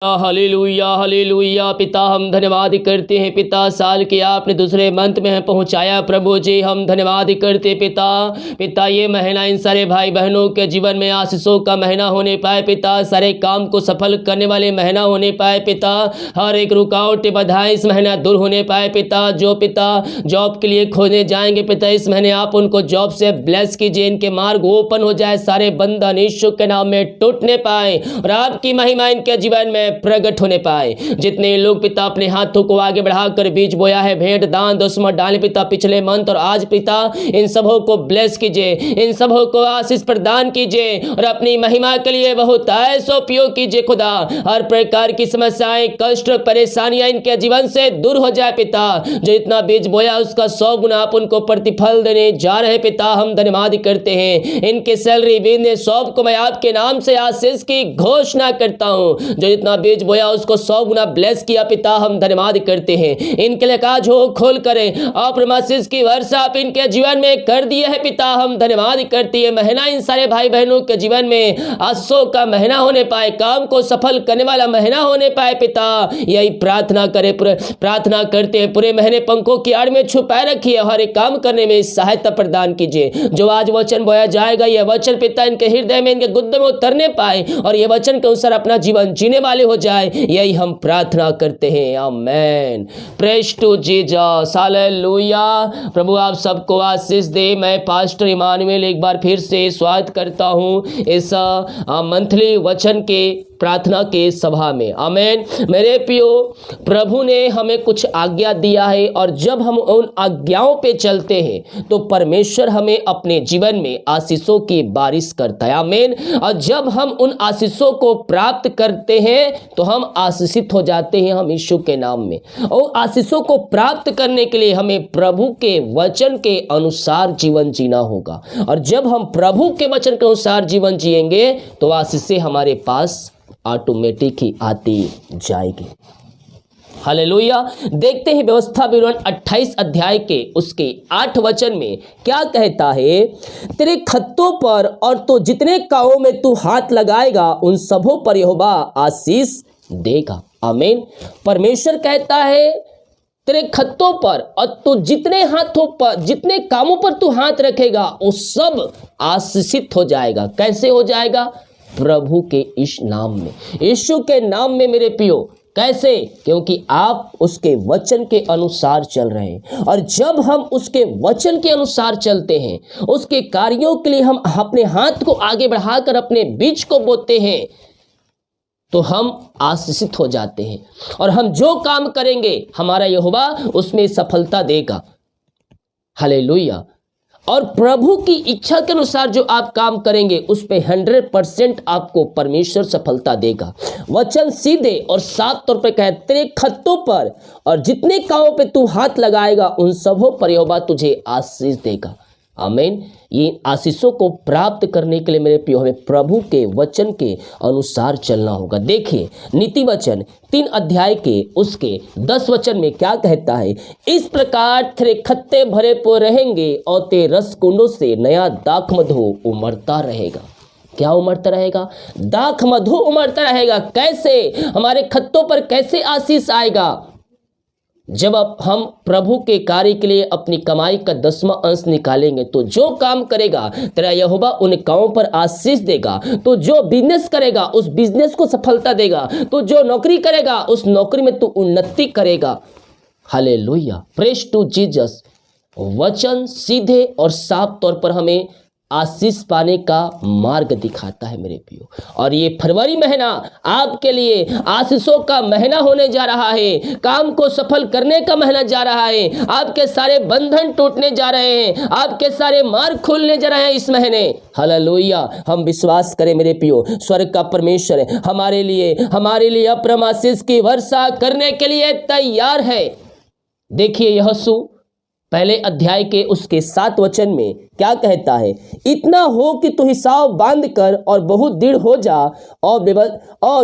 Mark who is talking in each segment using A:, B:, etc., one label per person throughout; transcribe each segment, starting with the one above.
A: Hallelujah hallelujah. पिता हम धन्यवाद करते हैं पिता, साल के आपने दूसरे मंथ में पहुंचाया प्रभु जी, हम धन्यवाद करते पिता। पिता ये महीना इन सारे भाई बहनों के जीवन में आशीषों का महीना होने पाए पिता, सारे काम को सफल करने वाले महीना होने पाए पिता, हर एक रुकावट बाधाएं इस महीना दूर होने पाए पिता। जो पिता जॉब के लिए खोजने जाएंगे पिता, इस महीने आप उनको जॉब से ब्लेस कीजिए, इनके मार्ग ओपन हो जाए, सारे बंधन यीशु के नाम में टूटने पाए और आपकी महिमा इनके जीवन में प्रकट होने पाए। जितने लोग पिता अपने हाथों को आगे बढ़ाकर बीज बोया है, भेंट दान दसवां डाले पिता पिछले मंथ और आज पिता, इन सबों को ब्लेस कीजिए, इन सबों को आशीष प्रदान कीजिए और अपनी महिमा के लिए बहुत ऐसा उपयोग कीजिए खुदा। हर प्रकार की समस्याएं कष्ट परेशानियां इनके जीवन से दूर हो जाए पिता। जो इतना बीज बोया उसका 100 गुना आप उनको प्रतिफल देने जा रहे पिता, हम धन्यवाद करते हैं। इनके सैलरी बिजनेस सब को मैं आपके नाम से आशीष की घोषणा करता हूं। जो इतना बीज बोया उसको 100 गुना ब्लेस किया पिता, हम धन्यवाद करते हैं। इनके लिए काज हो खोल करें, आशीष की वर्षा आप इनके जीवन में कर दिए है पिता, हम धन्यवाद करते हैं। महीना इन सारे भाई बहनों के जीवन में आशीषों का महीना होने पाए, काम को सफल करने वाला महीना होने पाए पिता, यही प्रार्थना करते हैं। पूरे महीने पंखों की आड़ में छुपाए रखिए, हर एक काम करने में सहायता प्रदान कीजिए। जो आज वचन बोया जाएगा, यह वचन पिता इनके हृदय में इनके गुद्दे में उतरने पाए और यह वचन के अनुसार अपना जीवन जीने वाले हो जाए, यही हम प्रार्थना करते हैं। Amen. Praise to Jesus. Hallelujah. प्रभु आप सबको आशीष दे। मैं पास्टर इमानुएल एक बार फिर से स्वागत करता हूं इस मंथली वचन के प्रार्थना के सभा में। आमेन। मेरे प्रियो, प्रभु ने हमें कुछ आज्ञा दिया है और जब हम उन आज्ञाओं पे चलते हैं तो परमेश्वर हमें अपने जीवन में आशीषों की बारिश करता है। आमेन। और जब हम उन आशीषों को प्राप्त करते हैं तो हम आशीषित हो जाते हैं, हम यीशु के नाम में। और आशीषों को प्राप्त करने के लिए हमें प्रभु के वचन के अनुसार जीवन जीना होगा और जब हम प्रभु के वचन के अनुसार जीवन जिएंगे तो आशीषें हमारे पास ऑटोमेटिक ही आती जाएगी। हालेलुया। देखते हैं व्यवस्था विवरण 28 अध्याय के उसके 8 वचन में क्या कहता है। तेरे खत्तों पर और तो जितने कामों में तू हाथ लगाएगा उन सबों पर यहोवा आशीष देगा। आमीन। परमेश्वर कहता है तेरे खत्तों पर और तू जितने हाथों पर जितने कामों पर तू हाथ रखेगा वो सब आशीषित हो जाएगा। कैसे हो जाएगा? प्रभु के इस नाम में, यीशु के नाम में। मेरे प्रियो, कैसे? क्योंकि आप उसके वचन के अनुसार चल रहे हैं और जब हम उसके वचन के अनुसार चलते हैं, उसके कार्यों के लिए हम अपने हाथ को आगे बढ़ाकर अपने बीज को बोते हैं तो हम आशीषित हो जाते हैं और हम जो काम करेंगे हमारा यहोवा उसमें सफलता देगा। हालेलुया। और प्रभु की इच्छा के अनुसार जो आप काम करेंगे उस पे 100% आपको परमेश्वर सफलता देगा। वचन सीधे और साफ तौर पे कहते, तेरे खत्तों पर और जितने कामों पे तू हाथ लगाएगा उन सबों पर यहोवा तुझे आशीष देगा। आमीन। ये आशीषों को प्राप्त करने के लिए मेरे प्रियो हमें प्रभु के वचन के अनुसार चलना होगा। देखिए नीति वचन 3 अध्याय के उसके 10 वचन में क्या कहता है। इस प्रकार तेरे खत्ते भरे पर रहेंगे और तेरे रस कुंडों से नया दाख मधु उमड़ता रहेगा। क्या उमड़ता रहेगा? दाख मधु उमड़ता रहेगा। कैसे? हमारे खत्तों पर कैसे आशीष आएगा? जब हम प्रभु के कार्य के लिए अपनी कमाई का 10वां अंश निकालेंगे तो जो काम करेगा तेरा यहोवा उन कामों पर आशीष देगा। तो जो बिजनेस करेगा उस बिजनेस को सफलता देगा। तो जो नौकरी करेगा उस नौकरी में तू उन्नति करेगा। हालेलुया। Praise to Jesus. वचन सीधे और साफ तौर पर हमें आशीष पाने का मार्ग दिखाता है मेरे प्रियो। और ये फरवरी महीना आपके लिए आशीषों का महीना होने जा रहा है, काम को सफल करने का महीना जा रहा है। आपके सारे बंधन टूटने जा रहे हैं, आपके सारे मार्ग खुलने जा रहे हैं इस महीने। हालेलुया। हम विश्वास करें मेरे प्रियो, स्वर्ग का परमेश्वर हमारे लिए अपरम आशीष की वर्षा करने के लिए तैयार है। देखिए यहोशू पहले अध्याय के उसके 7 वचन में क्या कहता है। इतना हो कि तू हिसाब बांध कर और बहुत दृढ़ हो जा और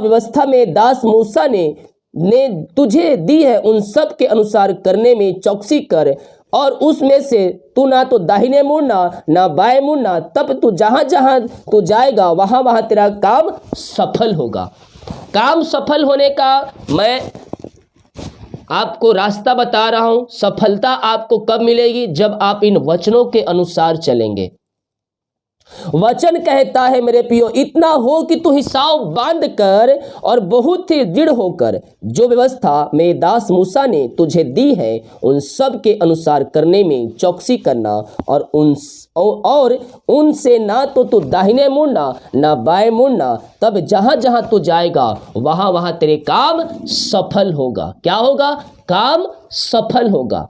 A: व्यवस्था में दास मूसा ने तुझे दी है उन सब के अनुसार करने में चौकसी कर और उसमें से तू ना तो दाहिने मुड़ना ना बाएं मुड़ना, तब तू जहां जहां तू जाएगा वहां वहां तेरा काम सफल होगा। काम सफल होने का मैं आपको रास्ता बता रहा हूं। सफलता आपको कब मिलेगी? जब आप इन वचनों के अनुसार चलेंगे। वचन कहता है मेरे प्रियो, इतना हो कि तू हिसाब बांध कर और बहुत ही दृढ़ होकर जो व्यवस्था मेरे दास मूसा ने तुझे दी है उन सब के अनुसार करने में चौकसी करना, और उनसे ना तो तू दाहिने मुड़ना ना बाएं मुड़ना, तब जहां जहां तू जाएगा वहां वहां तेरे काम सफल होगा। क्या होगा? काम सफल होगा।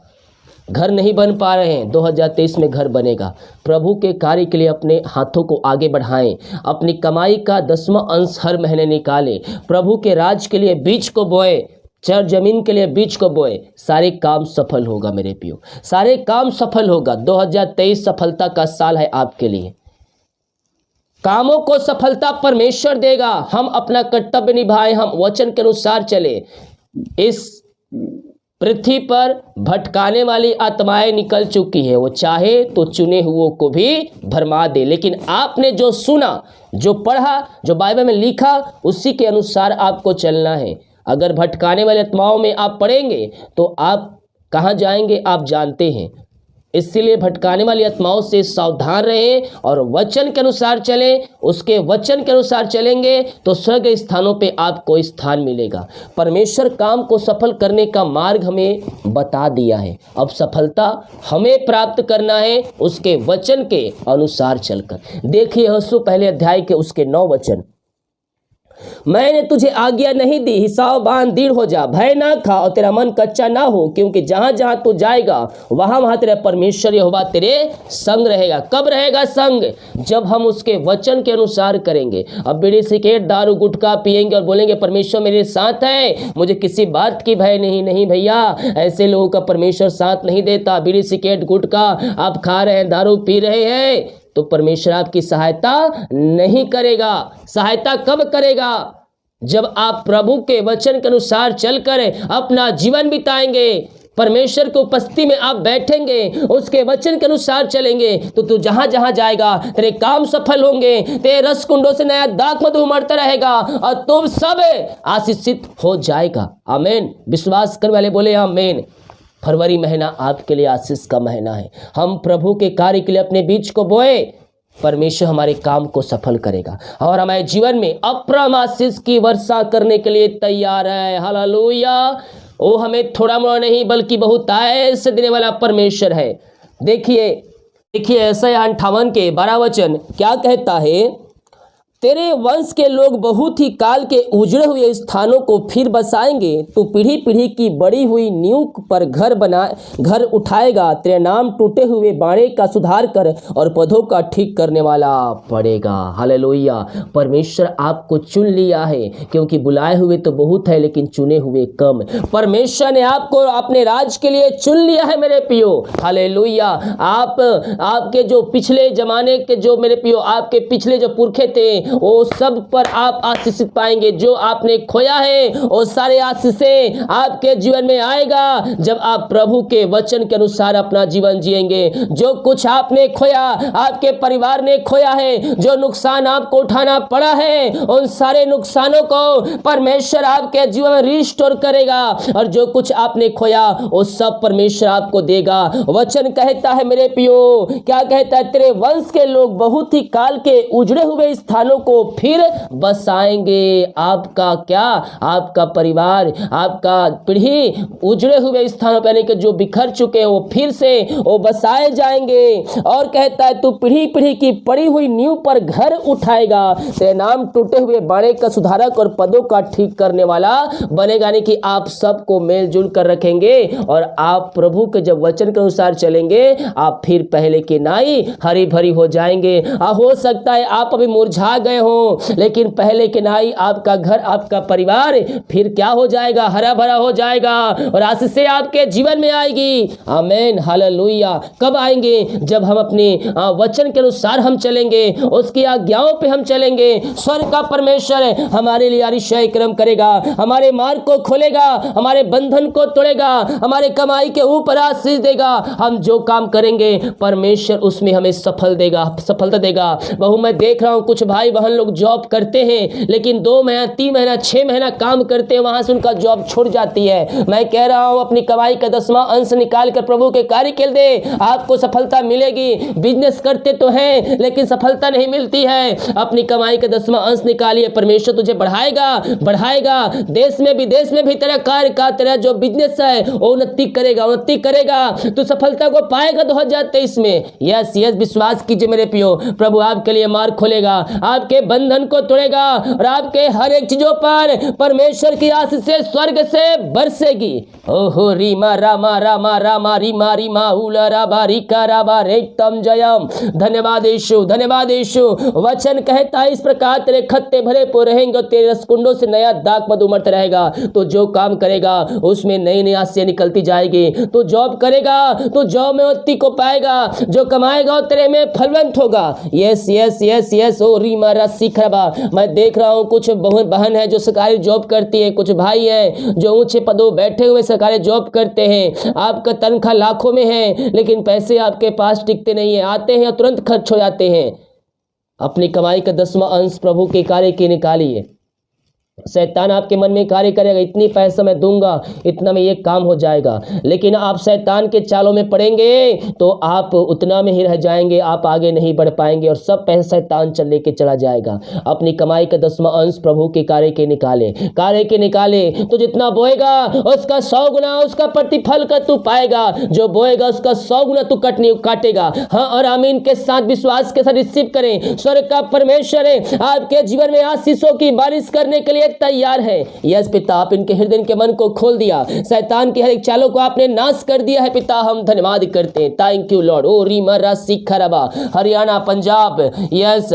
A: घर नहीं बन पा रहे हैं, 2023 में घर बनेगा। प्रभु के कार्य के लिए अपने हाथों को आगे बढ़ाएं, अपनी कमाई का 10वां अंश हर महीने निकालें, प्रभु के राज के लिए बीज को बोए, चर जमीन के लिए बीज को बोए, सारे काम सफल होगा मेरे प्रियो, सारे काम सफल होगा। 2023 सफलता का साल है आपके लिए। कामों को सफलता परमेश्वर देगा। हम अपना कर्तव्य निभाएं, हम वचन के अनुसार चले। इस पृथ्वी पर भटकाने वाली आत्माएं निकल चुकी है, वो चाहे तो चुने हुओं को भी भरमा दे, लेकिन आपने जो सुना, जो पढ़ा, जो बाइबल में लिखा, उसी के अनुसार आपको चलना है। अगर भटकाने वाली आत्माओं में आप पड़ेंगे तो आप कहाँ जाएंगे आप जानते हैं। इसलिए भटकाने वाली आत्माओं से सावधान रहें और वचन के अनुसार चलें। उसके वचन के अनुसार चलेंगे तो स्वर्ग स्थानों पे आपको स्थान मिलेगा। परमेश्वर काम को सफल करने का मार्ग हमें बता दिया है। अब सफलता हमें प्राप्त करना है उसके वचन के अनुसार चलकर। देखिए यहोशू पहले अध्याय के उसके 9 वचन। मैंने तुझे आज्ञा नहीं दी, हिसाब बांध, दृढ़ हो जा, भय ना खा और तेरा मन कच्चा ना हो, क्योंकि जहां जहां तू जाएगा वहां वहां तेरा परमेश्वर यहोवा तेरे संग रहेगा। कब रहेगा संग? जब हम उसके वचन के अनुसार करेंगे। अब बीड़ी सिगरेट दारू गुटखा पिएंगे और बोलेंगे परमेश्वर मेरे साथ है, मुझे किसी बात की भय नहीं। नहीं भैया, ऐसे लोगों का परमेश्वर साथ नहीं देता। बीड़ी सिगरेट गुटखा आप खा रहे हैं, दारू पी रहे हैं, तो परमेश्वर आपकी सहायता नहीं करेगा। सहायता कब करेगा? जब आप प्रभु के वचन के अनुसार चलकर अपना जीवन बिताएंगे, परमेश्वर की उपस्थिति में आप बैठेंगे, उसके वचन के अनुसार चलेंगे, तो तू जहां जहां जाएगा तेरे काम सफल होंगे, तेरे रस कुंडों से नया दाख मधु उमड़ता रहेगा और तुम सब आशीषित हो जाएगा। आमीन। विश्वास करने वाले बोले आमीन। फरवरी महीना आपके लिए आशीष का महीना है। हम प्रभु के कार्य के लिए अपने बीज को बोए, परमेश्वर हमारे काम को सफल करेगा और हमारे जीवन में अप्रम आशीष की वर्षा करने के लिए तैयार है। हालेलुया। वो हमें थोड़ा मोड़ा नहीं बल्कि बहुत आयस देने वाला परमेश्वर है। देखिए यशायाह 58 के 12 वचन क्या कहता है? तेरे वंश के लोग बहुत ही काल के उजड़े हुए स्थानों को फिर बसाएंगे। तू पीढ़ी पीढ़ी की बड़ी हुई नींव पर घर उठाएगा। तेरे नाम टूटे हुए बाड़े का सुधार कर और पौधों का ठीक करने वाला पड़ेगा। हालेलुया। परमेश्वर आपको चुन लिया है, क्योंकि बुलाए हुए तो बहुत है लेकिन चुने हुए कम। परमेश्वर ने आपको अपने राज के लिए चुन लिया है मेरे प्रियो। हालेलुया। आपके जो पिछले जमाने के जो मेरे प्रियो आपके पिछले जो पुरखे थे वो सब पर आप आशीषित पाएंगे। जो आपने खोया है वो सारे आशीषें आपके जीवन में आएगा जब आप प्रभु के वचन के अनुसार अपना जीवन जिएंगे। जो कुछ आपने खोया, आपके परिवार ने खोया है, जो नुकसान आपको उठाना पड़ा है, उन सारे नुकसानों को परमेश्वर आपके जीवन में रिस्टोर करेगा और जो कुछ आपने खोया वो सब परमेश्वर आपको देगा। वचन कहता है मेरे प्रियो, क्या कहता है? तेरे वंश के लोग बहुत ही काल के उजड़े हुए स्थानों को फिर बसाएंगे। आपका क्या? आपका परिवार, आपका पीढ़ी उजड़े हुए स्थानों पर, यानी कि जो बिखर चुके हैं वो फिर से वो बसाए जाएंगे। और कहता है तू पीढ़ी पीढ़ी की पड़ी हुई नींव पर घर उठाएगा। तेरे नाम टूटे हुए बाड़े का सुधारक और पदों का ठीक करने वाला बनेगा। यानी कि आप सबको मेलजुल कर रखेंगे और आप प्रभु के जब वचन के अनुसार चलेंगे आप फिर पहले की नाई हरी भरी हो जाएंगे। हो सकता है आप अभी मुरझा गए हो, लेकिन पहले के नाई आपका घर, आपका परिवार फिर क्या हो जाएगा? हरा भरा हो जाएगा और आशीषें आपके जीवन में आएगी। आमीन। हालेलुया। कब आएंगे? जब हम अपने वचन के अनुसार हम चलेंगे, उसकी आज्ञाओं पे हम चलेंगे। स्वर्ग का परमेश्वर हमारे लिए अतिशय कर्म करेगा, हमारे मार्ग को खोलेगा, हमारे बंधन को तोड़ेगा, हमारे कमाई के ऊपर आशीष देगा। हम जो काम करेंगे परमेश्वर उसमें हमें सफलता देगा। बहु मैं देख रहा हूं कुछ भाई बहन लोग जॉब करते हैं, लेकिन 2 महीना 3 महीना 6 महीना काम करते हैं, वहां से उनका जॉब छूट जाती है। मैं कह रहा हूं अपनी कमाई का 10वां अंश निकाल कर प्रभु के कार्य के लिए दे, आपको सफलता मिलेगी। बिजनेस करते तो हैं लेकिन सफलता नहीं मिलती है, अपनी कमाई का 10वां अंश निकालिए, परमेश्वर तुझे बढ़ाएगा। देश में विदेश में भी तेरा कार्य का तेरा जो बिजनेस है वो उन्नति करेगा, तू सफलता को पाएगा 2023 में। यस विश्वास कीजिए मेरे प्रियो, प्रभु आपके लिए मार्ग खोलेगा, आपके बंधन को तोड़ेगा और आपके हर एक चीजों पर परमेश्वर की आशीष से स्वर्ग से बरसेगी। ओहो रीमा रामा रामा रामा रीमा उला राबा रिका राबा रेतम जयम। धन्यवाद यीशु। वचन कहता है इस प्रकार तेरे खत्ते भरे पो रहेंगे, तेरे रसकुंडों से नया दाख मधु उमड़ता रहेगा। तो जो काम करेगा उसमें नई आसियां निकलती जाएगी। तो जॉब करेगा तो जॉब में उन्नति को पाएगा, जो कमाएगा तेरे में फलवंत होगा। यस ओ रीमा रसी खरबा। मैं देख रहा हूँ कुछ बहन है जो सरकारी जॉब करती है, कुछ भाई हैं जो ऊंचे पदों बैठे हुए सरकारी जॉब करते हैं। आपका तनख्वाह लाखों में है लेकिन पैसे आपके पास टिकते नहीं है, आते हैं और तुरंत खर्च हो जाते हैं। अपनी कमाई का 10वां अंश प्रभु के कार्य के निकालिए। शैतान आपके मन में कार्य करेगा, इतनी पैसा मैं दूंगा, इतना में ये काम हो जाएगा, लेकिन आप शैतान के चालों में पड़ेंगे तो आप उतना में ही रह जाएंगे, आप आगे नहीं बढ़ पाएंगे और सब पैसा शैतान लेके चला जाएगा। अपनी कमाई का 10वां अंश प्रभु के कार्य के निकाले तो जितना बोएगा उसका 100 गुना उसका प्रतिफल का तू पाएगा, जो बोएगा उसका 100 गुना तू काटेगा। हाँ और आमीन के साथ विश्वास के साथ रिसीव करें। स्वर्ग का परमेश्वर है आपके जीवन में आशीषों की बारिश करने के लिए तैयार है। यस पिता, आप इनके हृदय के मन को खोल दिया, शैतान के हर एक चालों को आपने नाश कर दिया है पिता, हम धन्यवाद करते हैं। Thank you lord. Oh Reema Rashi Kharba, Haryana, Punjab, yes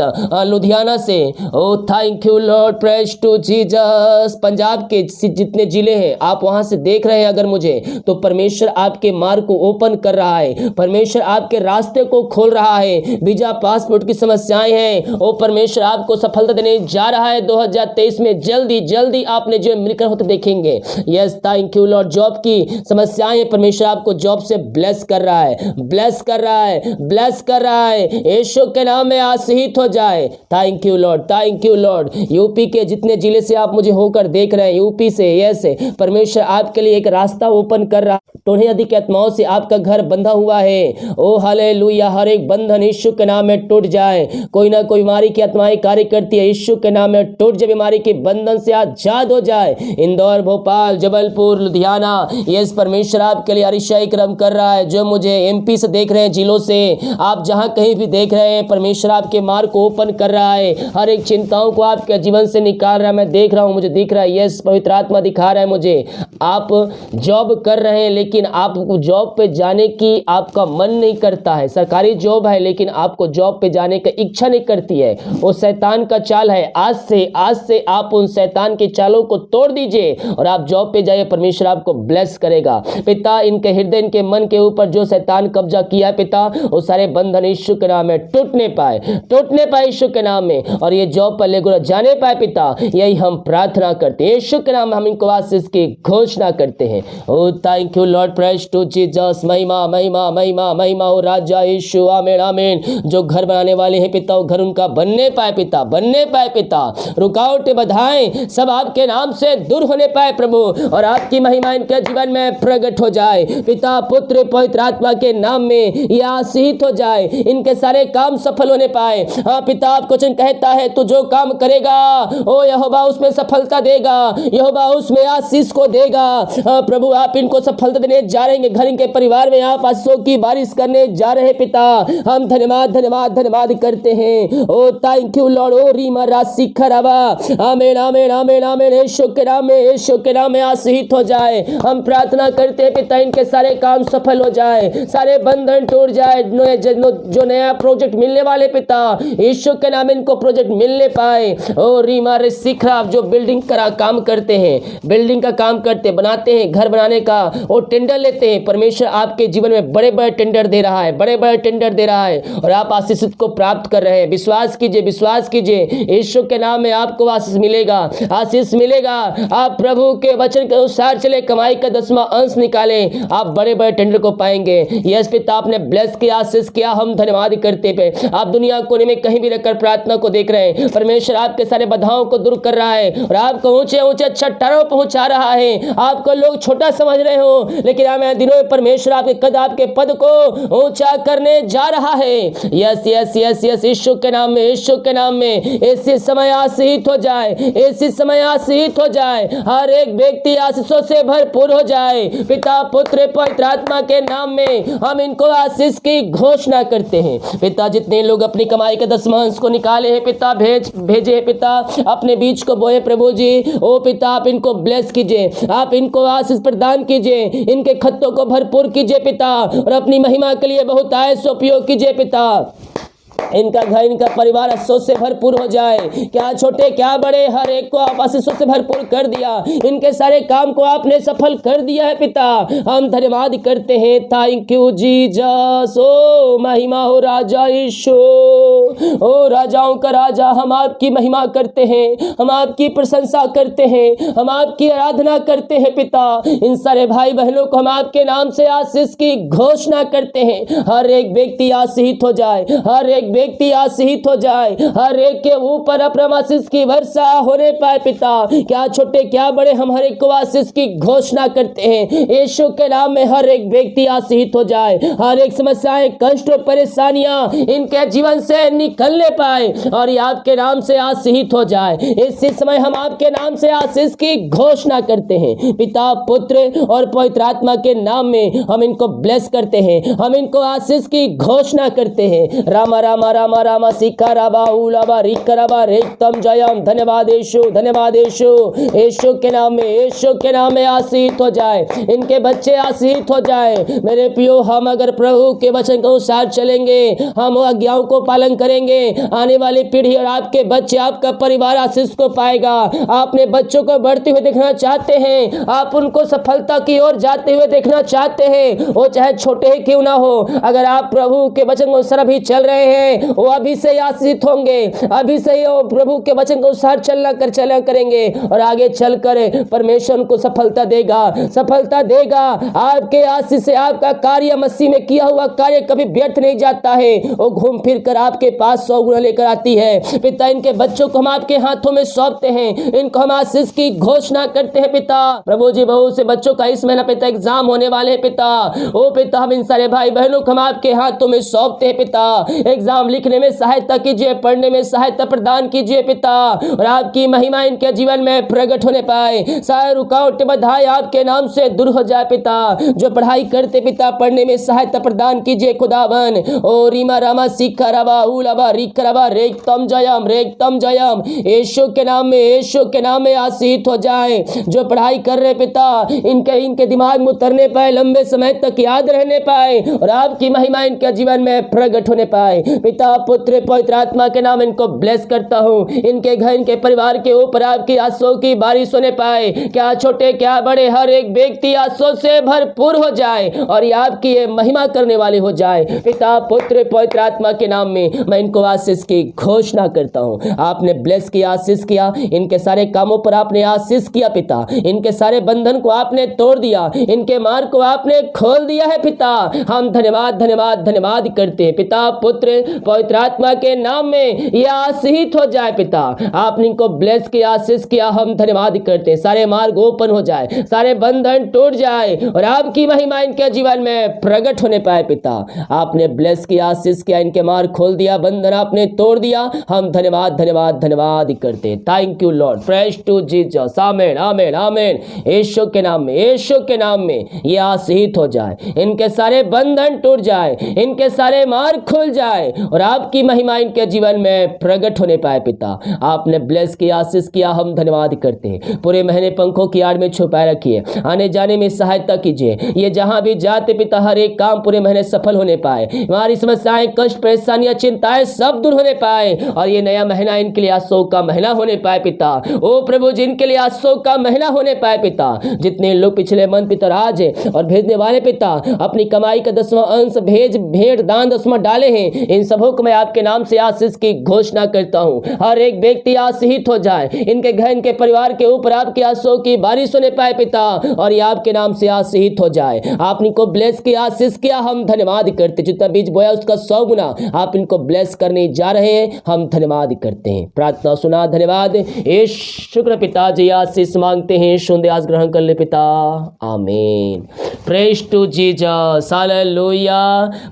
A: Ludhiana से, oh thank you lord, praise to Jesus. Punjab के जितने जिले हैं आप वहां से देख रहे हैं अगर मुझे, तो परमेश्वर आपके मार्ग को ओपन कर रहा है, परमेश्वर आपके रास्ते को खोल रहा है। वीजा पासपोर्ट की समस्याएं हैं, ओ परमेश्वर आपको सफलता देने जा रहा है 2023 में। जल्दी आपने जो मिलकर होते देखेंगे। Yes thank you Lord. Job की समस्याएं, परमेश्वर आपको जॉब से ब्लेस कर रहा है। यीशु के नाम में आशीषित हो जाए। Thank you Lord. यूपी के जितने जिले से आप मुझे होकर देख रहे हैं, यूपी से, यस परमेश्वर आपके लिए एक रास्ता ओपन कर रहा है। टोन्ही आदि के आत्माओं से आपका घर बंधा हुआ है। ओ हालेलुया, हर एक बंधन यीशु के नाम में टूट जाए। कोई ना कोई बीमारी की आत्माएं कार्य करती है, यीशु के नाम में टूट जाए, बीमारी के बंधन से आजाद हो जाए। इंदौर, भोपाल, जबलपुर, लुधियाना, यस परमेश्वर आपके लिए अरिशाई क्रम कर रहा है। जो मुझे एमपी से देख रहे हैं, जिलों से, आप जहां कहीं भी देख रहे हैं, परमेश्वर आपके मार्ग को ओपन कर रहा है, हर एक चिंताओं को आपके जीवन से निकाल रहा है। मैं देख रहा हूं, मुझे दिख रहा है, यस पवित्र आत्मा दिखा रहा है मुझे। आप जॉब कर रहे हैं लेकिन आपको जॉब पे जाने की आपका मन नहीं करता है, सरकारी जॉब है लेकिन आपको जॉब पे जाने की इच्छा नहीं करती है, वो शैतान का चाल है। आज से आप उन शैतान के चालों को तोड़ दीजिए और आप जॉब पे जाइए, परमेश्वर आपको ब्लेस करेगा। पिता, इनके हृदय, इनके मन के ऊपर जो शैतान कब्जा किया है पिता, वो सारे बंधन यीशु के नाम में टूटने पाए यीशु के नाम में, और ये जॉब पर ले जाने पाए पिता, यही हम प्रार्थना करते हैं। यीशु के नाम में हम इनको आशीष की घोषणा करते हैं। Oh thank you lord, praise to Jesus. महिमा हो राजा यीशु, आमीन। जो घर बनाने वाले हैं पिता, वो घर उनका बनने पाए पिता, रुकावटें बाधाएं सब आपके नाम से दूर होने पाए प्रभु, और आपकी महिमा इनके जीवन में प्रकट हो जाए पिता, पुत्र, पवित्र आत्मा के नाम में यह आशीषित हो जाए, इनके सारे काम सफल होने पाए। हाँ पिता, आपको वचन कहता है तू जो काम करेगा ओ यहोवा उसमें सफलता देगा, यहोवा उसमें आशीष को देगा। हाँ प्रभु, आप इनको सफलता देने जा रहे हैं, घर इनके परिवार में आप आशीषों की बारिश करने जा रहे हैं पिता, हम धन्यवाद करते हैं। Oh thank you lord. Oh Reema राशि खराबा, आमीन। यीशु के नाम में आशीषित हो जाए। हम प्रार्थना करते हैं पिता, इनके सारे काम सफल हो जाए, सारे बंधन टूट जाए। जो नया प्रोजेक्ट मिलने वाले पिता, यीशु के नाम इनको प्रोजेक्ट मिलने पाए। ओ रीमा रे सिखरा, जो बिल्डिंग का काम करते हैं, बिल्डिंग का काम करते बनाते हैं, घर बनाने का वो टेंडर लेते हैं, परमेश्वर आपके जीवन में बड़े बड़े टेंडर दे रहा है, और आप आशीष को प्राप्त कर रहे हैं। विश्वास कीजिए, यीशु के नाम में आपको आशीष मिलेगा। आशीष मिलेगा। आप प्रभु के वचन के अनुसार चले, कमाई का 10वां अंश निकालें, आप बड़े बड़े टेंडर को पाएंगे। यस पिता, आपने ब्लेस किया, आशीष किया, हम धन्यवाद करते पे। आप दुनिया कोने में कहीं भी रहकर प्रार्थना को देख रहे हैं, परमेश्वर आपके सारे बाधाओं को दूर कर रहा है और आपको ऊंचे ऊंचे चट्टानों पहुंचा रहा है। आपको लोग छोटा समझ रहे हो, लेकिन आने दिनों में परमेश्वर आपके पद को ऊंचा करने जा रहा है। यस यस यस यस, यीशु के नाम में, यीशु के नाम में इसी समय आशीषित हो जाए, इसी समय आशीषित हो जाए। हर एक व्यक्ति आशीषों से भरपूर हो जाए। पिता, पुत्र, पवित्र आत्मा के नाम में हम इनको आशीष की घोषणा करते हैं। पिता, जितने लोग अपनी कमाई के 10वां अंश को निकाले हैं पिता, भेजे हैं पिता, अपने बीच को बोए प्रभु जी। ओ पिता, आप इनको ब्लेस कीजिए, आप इनको आशीष प्रदान कीजिए, इनके खत्तों को भरपूर कीजिए पिता, और अपनी महिमा के लिए बहुत आयस उपयोग कीजिए पिता। इनका घर, इनका परिवार आशीषों से भरपूर हो जाए। क्या छोटे क्या बड़े, हर एक को आप आशीषों से भरपूर कर दिया। इनके सारे काम को आपने सफल कर दिया है पिता, हम धन्यवाद करते हैं। Thank you Jesus. ओ महिमा हो राजा यीशु, ओ राजाओं का राजा, हम आपकी महिमा करते हैं, हम आपकी प्रशंसा करते हैं, हम आपकी आराधना करते हैं पिता। इन सारे भाई बहनों को हम आपके नाम से आशीष की घोषणा करते हैं। हर एक व्यक्ति आशीषित हो जाए, हर एक व्यक्ति आशीषित हो जाए, हर एक के ऊपर अपना आशीष की वर्षा होने पाए पिता। क्या छोटे क्या बड़े, हम हर एक को आशीष की घोषणा करते हैं। यीशु के नाम में हर एक व्यक्ति आशीषित हो जाए, हर एक समस्याएं, कष्ट और परेशानियां इनके जीवन से निकलने पाए और ये आपके नाम से आशीषित हो जाए। इसी समय हम आपके नाम से आशीष की घोषणा करते हैं। पिता, पुत्र और पवित्र आत्मा के नाम में हम इनको ब्लेस करते हैं, हम इनको आशीष की घोषणा करते हैं। रामा रामा रामा रामा सिका राबा उलाबा रिकराबा रेतम जयम। धन्यवाद यीशु, धन्यवाद यीशु। यीशु के नाम में, यीशु के नाम में आशीषित हो जाए, इनके बच्चे आशीषित हो जाए। मेरे प्रियो, हम अगर प्रभु के वचन के अनुसार चलेंगे, हम आज्ञाओं को पालन करेंगे, आने वाली पीढ़ी और आपके बच्चे, आपका परिवार आशीष को पाएगा। आपने बच्चों को बढ़ते हुए देखना चाहते हैं, आप उनको सफलता की ओर जाते हुए देखना चाहते हैं, वो चाहे छोटे ही क्यों ना हो। अगर आप प्रभु के वचन के अनुसार अभी चल रहे हैं, वो अभी से आशीषित होंगे, अभी से वो प्रभु के वचन के अनुसार चला करेंगे और आगे चलकर परमेश्वर उनको सफलता देगा, सफलता देगा। आपके आशीष से आपका कार्य, मसीह में किया हुआ कार्य कभी व्यर्थ नहीं जाता है, वो घूम फिर कर आपके पास 100 गुना लेकर आती है। पिता, इनके बच्चों को हम आपके हाथों में सौंपते हैं, इनको हम आशीष की घोषणा करते हैं पिता। प्रभु जी, बहुत से बच्चों का इस महीना पिता एग्जाम होने वाले हैं पिता। ओ पिता, हम इन सारे भाई बहनों को हम आपके हाथों में सौंपते हैं पिता। एग्जाम लिखने में सहायता कीजिए, पढ़ने में सहायता प्रदान कीजिए पिता, और आपकी महिमा इनके जीवन में प्रकट होने पाए। सारे रुकावट बाधाएं आपके नाम से दूर हो जाए पिता। जो पढ़ाई करते पिता, पढ़ने में सहायता प्रदान कीजिए खुदावन। ओ रीमा रामा सिक्का रबा उलाबा रिकरबा रेतम जयम, रेतम जयम। यीशु के नाम में, यीशु के नाम में आशीषित हो जाए। जो पढ़ाई कर रहे पिता, इनके दिमाग में उतरने पाए, लंबे समय तक याद रहने पाए और आपकी महिमा इनके जीवन में प्रकट होने पाए। पिता, पुत्र, पवित्र आत्मा के नाम इनको ब्लेस करता हूँ। इनके घर, इनके परिवार के ऊपर आपकी आशीषों की बारिश होने पाए। क्या छोटे क्या बड़े, हर एक व्यक्ति आशीषों से भरपूर हो जाए और ये आपकी महिमा करने वाले हो जाए। पिता, पुत्र, पवित्र आत्मा के नाम में मैं इनको आशीष की घोषणा करता हूँ। आपने ब्लेस किया, आशीष किया, इनके सारे कामों पर आपने आशीष किया पिता। इनके सारे बंधन को आपने तोड़ दिया, इनके मार्ग को आपने खोल दिया है पिता। हम धन्यवाद धन्यवाद धन्यवाद करते हैं पिता, पुत्र, पवित्र आत्मा के नाम में यह आशीषित हो जाए पिता। आपने इनको ब्लेस किया, आशीष किया, हम धन्यवाद करते हैं। सारे मार्ग ओपन हो जाए, सारे बंधन टूट जाए और आपकी महिमा इनके जीवन में प्रकट होने पाए पिता। आपने ब्लेस किया, आशीष किया, इनके मार्ग खोल दिया, बंधन आपने तोड़ दिया। हम धन्यवाद धन्यवाद धन्यवाद करते हैं। Thank you lord, praise to Jesus. Amen amen amen. यीशु के नाम में, यीशु के नाम में यह आशीषित हो जाए, इनके सारे बंधन टूट जाए, इनके सारे मार्ग खुल जाए और आपकी महिमा इनके जीवन में प्रकट होने पाए पिता। आपने ब्लेस किया, आशीष किया, हम धन्यवाद करते हैं। पूरे महीने पंखों की आड़ में छुपाए रखिए, आने जाने में सहायता कीजिए। ये जहां भी जाते पिता, हर एक काम पूरे महीने सफल होने पाए। हमारी समस्याएं, कष्ट, परेशानियां, चिंताएं सब दूर होने पाए और ये नया महीना इनके लिए आशीषों का महीना होने पाए पिता। ओ प्रभु, जिनके लिए आशीषों का महीना होने पाए पिता। जितने लोग पिछले मन पिता आज और भेजने वाले पिता अपनी कमाई का 10वां अंश भेंट दान 10वां डाले हैं, इन सबों को मैं आपके नाम से आशीष की घोषणा करता हूँ। हर एक व्यक्ति आशीषित हो जाए, इनके घर, इनके परिवार के ऊपर आपकी आशीषों की बारिश होने पाए पिता, और ये आपके नाम से आशीषित हो जाए। आप इनको ब्लेस किया, आशीष किया, हम धन्यवाद करते। जितना बीज बोया उसका 100 गुना आप इनको ब्लेस करने जा रहे हैं, हम धन्यवाद करते हैं। प्रार्थना सुना, धन्यवाद। ये शुक्र पिताजी, आशीष मांगते हैं, सुन दे, आज ग्रहण कर ले पिता, आमीन। Praise to Jesus, hallelujah.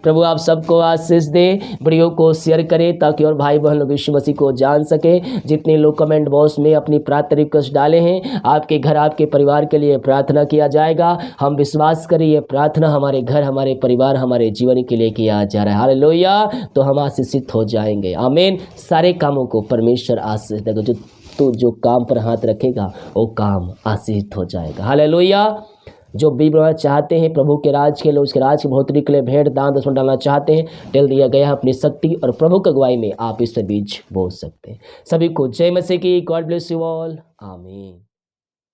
A: प्रभु आप सबको आशीष दे। वीडियो को शेयर करें ताकि और भाई बहन लोग यीशु मसीह को जान सके। जितने लोग कमेंट बॉक्स में अपनी प्रार्थना रिक्वेस्ट डाले हैं, आपके घर, आपके परिवार के लिए प्रार्थना किया जाएगा। हम विश्वास करें ये प्रार्थना हमारे घर, हमारे परिवार, हमारे जीवन के लिए किया जा रहा है। हालेलुया। तो हम आशीषित हो जाएंगे, आमीन। सारे कामों को परमेश्वर आशीष देगा। जो काम पर हाथ रखेगा वो काम आशीषित हो जाएगा। हालेलुया। जो बीज बोना चाहते हैं प्रभु के राज के लिए, उसके राज की बढ़ोतरी के लिए भेंट, दान, दसवां डालना चाहते हैं, टेल दिया गया है अपनी शक्ति और प्रभु की अगुवाई में आप इससे बीज बो सकते हैं। सभी को जय मसीह की। गॉड ब्लेस यू ऑल, आमीन।